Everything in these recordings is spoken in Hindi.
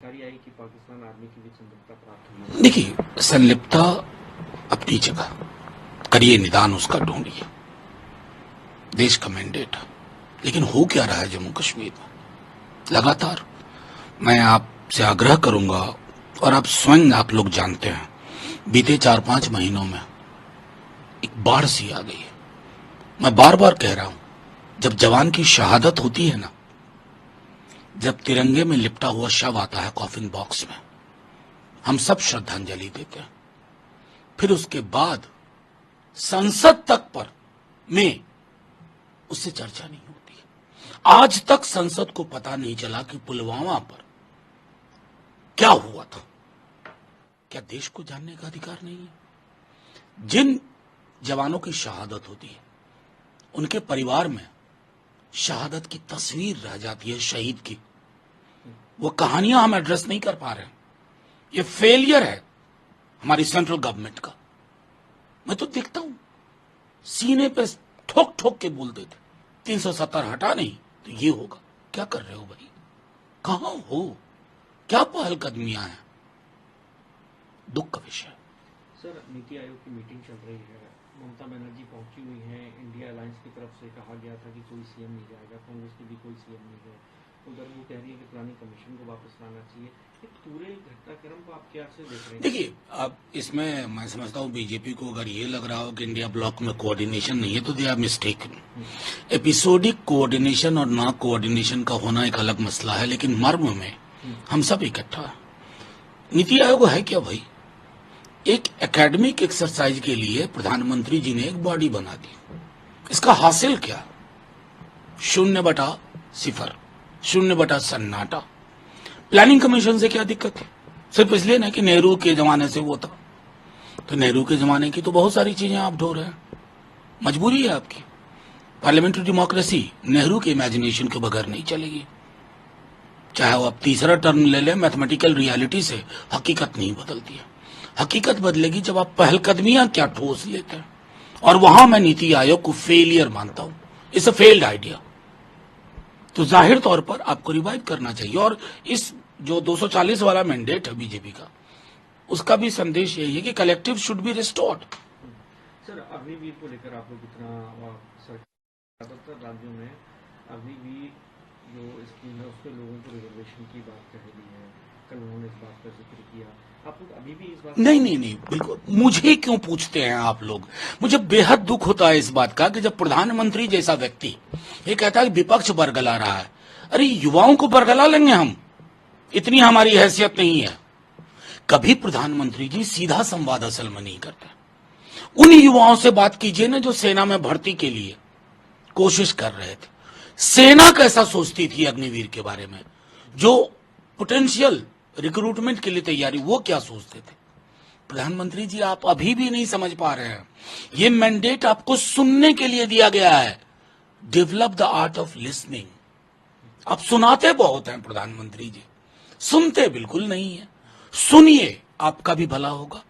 जानकारी आई कि पाकिस्तान आर्मी की भी संलिप्तता प्राप्त हुई। देखिए, संलिप्तता अपनी जगह, करिए निदान उसका ढूंढिए, देश का मैंडेट। लेकिन हो क्या रहा है जम्मू कश्मीर में? लगातार मैं आपसे आग्रह करूंगा, और आप स्वयं आप लोग जानते हैं, बीते 4-5 महीनों में एक बाढ़ सी आ गई है। मैं बार बार कह रहा हूं, जब जवान की शहादत होती है ना, जब तिरंगे में लिपटा हुआ शव आता है कॉफिन बॉक्स में, हम सब श्रद्धांजलि देते हैं। फिर उसके बाद संसद तक पर में उससे चर्चा नहीं होती है। आज तक संसद को पता नहीं चला कि पुलवामा पर क्या हुआ था। क्या देश को जानने का अधिकार नहीं है? जिन जवानों की शहादत होती है, उनके परिवार में शहादत की तस्वीर रह जाती है शहीद की। वो कहानियां हम एड्रेस नहीं कर पा रहे हैं। ये फेलियर है हमारी सेंट्रल गवर्नमेंट का। मैं तो देखता हूं, सीने पे ठोक ठोक के बोल देते 370 हटा नहीं तो ये होगा। क्या कर रहे हो भाई? कहां हो? क्या पहलकदमियां हैं? दुख का विषय। सर, नीति आयोग की मीटिंग चल रही है, ममता बनर्जी पहुंची हुई हैं। इंडिया अलायंस की तरफ से कहा गया था कि कोई सीएम नहीं जाएगा, कांग्रेस की भी कोई सीएम नहीं है। उधर वो कह रही है कि प्लानिंग कमीशन को वापस लाना चाहिए। ये पूरे घटनाक्रम को आप क्या से देख रहे हैं? देखिए, अब इसमें मैं समझता हूं बीजेपी को अगर ये लग रहा हो कि इंडिया ब्लॉक में कोऑर्डिनेशन नहीं है तो they are mistaken. Episodic coordination और ना कोऑर्डिनेशन का होना एक अलग मसला है, लेकिन मर्म में हम सब इकट्ठा हैं। नीति आयोग है क्या भाई? एक एकेडमिक एक्सरसाइज के लिए प्रधानमंत्री जी ने एक बॉडी बना दी। इसका हासिल क्या? 0/0, 0/सन्नाटा। प्लानिंग कमीशन से क्या दिक्कत है? सिर्फ इसलिए ना कि नेहरू के जमाने से वो था। तो नेहरू के जमाने की तो बहुत सारी चीजें आप ढो रहे हैं। मजबूरी है आपकी। पार्लियामेंट्री डेमोक्रेसी नेहरू के इमेजिनेशन के बगैर नहीं चलेगी। चाहे वो आप तीसरा टर्म ले लें, मैथमेटिकल रियलिटी से हकीकत नहीं बदलती है। हकीकत बदलेगी जब आप पहलकदमियां क्या ठोस लेते हैं। और वहां मैं नीति आयोग को फेलियर मानता हूं। It's a failed idea. तो जाहिर तौर पर आपको रिवाइव करना चाहिए। और इस जो 240 वाला मैंडेट है बीजेपी का, उसका भी संदेश यही है कि collective should be restored. Sir, Agniveer को लेकर आप लोग इतना ज्यादातर राज्यों में अग्निवीर जो स्कीम है उसके लोगों को रिजर्वेशन की बात कही है। कल उन्होंने इस बात का जिक्र किया। आप लोग अभी भी इस बात नहीं, बिल्कुल। मुझे क्यों पूछते हैं आप लोग? मुझे बेहद दुख होता है इस बात का कि जब प्रधानमंत्री जैसा व्यक्ति ये कहता है कि विपक्ष बरगला रहा है। अरे, युवाओं को बरगला लेंगे हम? इतनी हमारी हैसियत नहीं है। कभी प्रधानमंत्री जी सीधा संवाद असल में नहीं करते। उन युवाओं से बात कीजिए ना जो सेना में भर्ती के लिए कोशिश कर रहे थे। सेना कैसा सोचती थी अग्निवीर के बारे में? जो पोटेंशियल रिक्रूटमेंट के लिए तैयारी, वो क्या सोचते थे? प्रधानमंत्री जी, आप अभी भी नहीं समझ पा रहे हैं। ये मैंडेट आपको सुनने के लिए दिया गया है। Develop the art of listening. आप सुनाते बहुत हैं प्रधानमंत्री जी, सुनते बिल्कुल नहीं है। सुनिए, आपका भी भला होगा,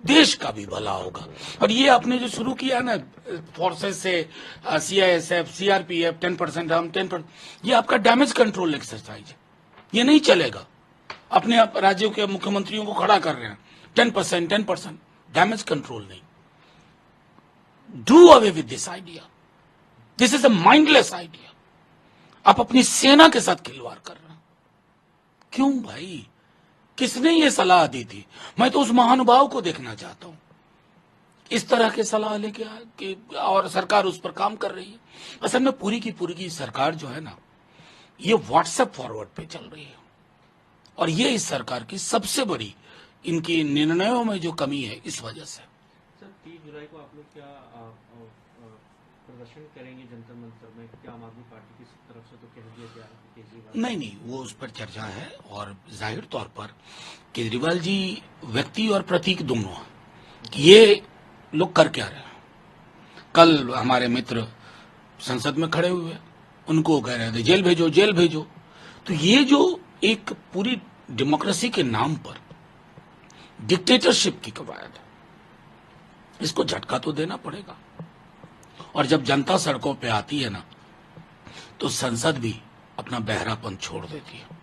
देश का भी भला होगा। और ये आपने जो शुरू किया ना फोर्सेस से, सीआईएसएफ, सीआरपीएफ, 10% हम 10%, ये आपका डैमेज कंट्रोल एक्सरसाइज है। ये नहीं चलेगा। अपने राज्यों के मुख्यमंत्रियों को खड़ा कर रहे हैं 10%, डैमेज कंट्रोल नहीं। Do away with this idea. This is a mindless idea. आप अपनी सेना के साथ खिलवाड़ कर रहे हैं। क्यों भाई? किसने ये सलाह दी थी? मैं तो उस महानुभाव को देखना चाहता हूं इस तरह के सलाह लेके कि और सरकार उस पर काम कर रही है। असल में पूरी की पूरी की सरकार जो है ना, ये व्हाट्सएप फॉरवर्ड पे चल रही है। और ये इस सरकार की सबसे बड़ी इनकी निर्णयों में जो कमी है, इस वजह से। सर, 30 जुलाई को आप लोग क्या प्रदर्शन करेंगे जंतर मंतर में? क्या आम आदमी पार्टी की तरफ से तो कह दिया गया केजरीवाल? नहीं, वो उस पर चर्चा है। और जाहिर तौर पर केजरीवाल जी व्यक्ति और प्रतीक दोनों हैं। ये लोग कर क्या रहे हैं? कल हमारे मित्र संसद में खड़े हुए, उनको कह रहे थे जेल भेजो, जेल भेजो। तो ये जो एक पूरी डेमोक्रेसी के नाम पर डिक्टेटरशिप की कवायद है, इसको झटका तो देना पड़ेगा। और जब जनता सड़कों पे आती है ना, तो संसद भी अपना बहरापन छोड़ देती है।